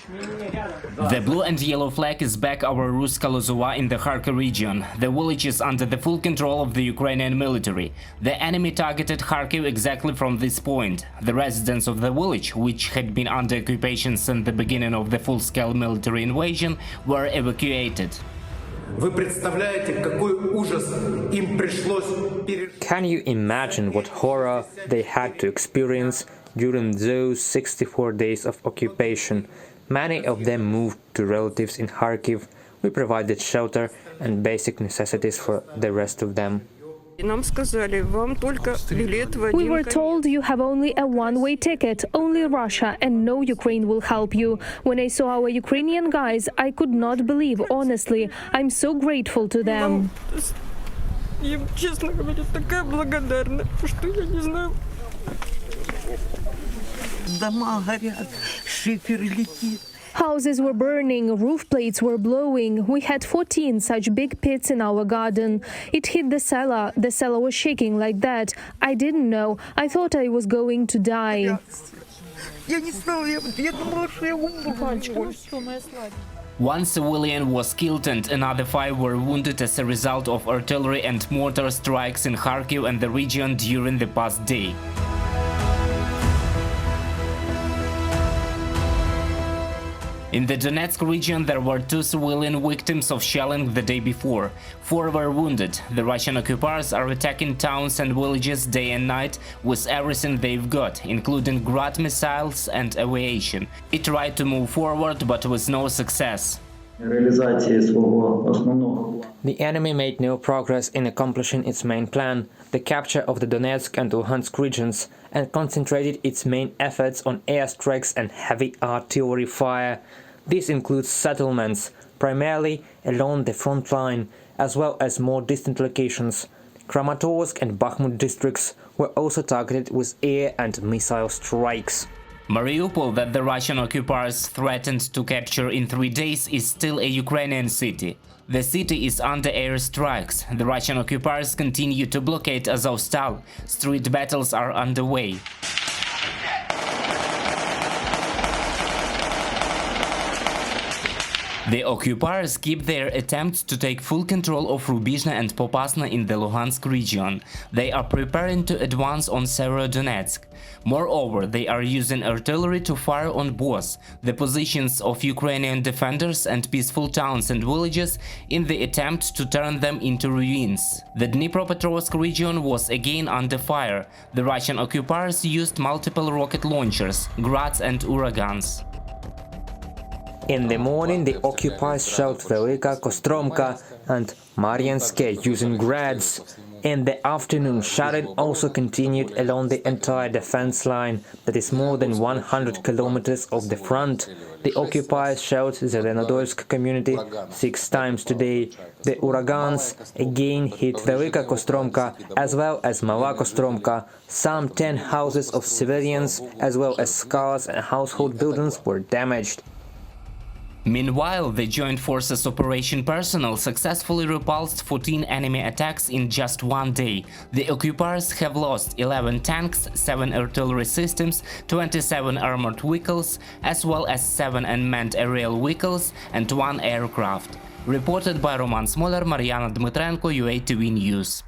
The blue and yellow flag is back over Ruska Lozova in the Kharkiv region. The village is under the full control of the Ukrainian military. The enemy targeted Kharkiv exactly from this point. The residents of the village, which had been under occupation since the beginning of the full-scale military invasion, were evacuated. Can you imagine what horror they had to experience during those 64 days of occupation? Many of them moved to relatives in Kharkiv. We provided shelter and basic necessities for the rest of them. We were told you have only a one-way ticket, only Russia, and no Ukraine will help you. When I saw our Ukrainian guys, I could not believe, honestly. I'm so grateful to them. Houses were burning, roof plates were blowing. We had 14 such big pits in our garden. It hit the cellar. The cellar was shaking like that. I didn't know. I thought I was going to die. One civilian was killed and another 5 were wounded as a result of artillery and mortar strikes in Kharkiv and the region during the past day. In the Donetsk region, there were 2 civilian victims of shelling the day before. 4 were wounded. The Russian occupiers are attacking towns and villages day and night with everything they've got, including Grad missiles and aviation. It tried to move forward, but with no success. The enemy made no progress in accomplishing its main plan, the capture of the Donetsk and Luhansk regions, and concentrated its main efforts on airstrikes and heavy artillery fire. This includes settlements, primarily along the front line, as well as more distant locations. Kramatorsk and Bakhmut districts were also targeted with air and missile strikes. Mariupol, that the Russian occupiers threatened to capture in 3 days, is still a Ukrainian city. The city is under air strikes. The Russian occupiers continue to blockade Azovstal. Street battles are underway. The occupiers keep their attempts to take full control of Rubizhne and Popasna in the Luhansk region. They are preparing to advance on Severodonetsk. Moreover, they are using artillery to fire on both the positions of Ukrainian defenders and peaceful towns and villages in the attempt to turn them into ruins. The Dnipropetrovsk region was again under fire. The Russian occupiers used multiple rocket launchers, Grads and Uragans. In the morning, the occupiers shelled Velika Kostromka and Marianske using Grads. In the afternoon, shelling also continued along the entire defense line, that is more than 100 kilometers of the front. The occupiers shelled the Severodonetsk community 6 times today. The Uragans again hit Velika Kostromka as well as Mala Kostromka. Some 10 houses of civilians as well as cars and household buildings were damaged. Meanwhile, the Joint Forces operation personnel successfully repulsed 14 enemy attacks in just 1 day. The occupiers have lost 11 tanks, 7 artillery systems, 27 armored vehicles, as well as 7 unmanned aerial vehicles and 1 aircraft. Reported by Roman Smoler, Mariana Dmitrenko, UATV News.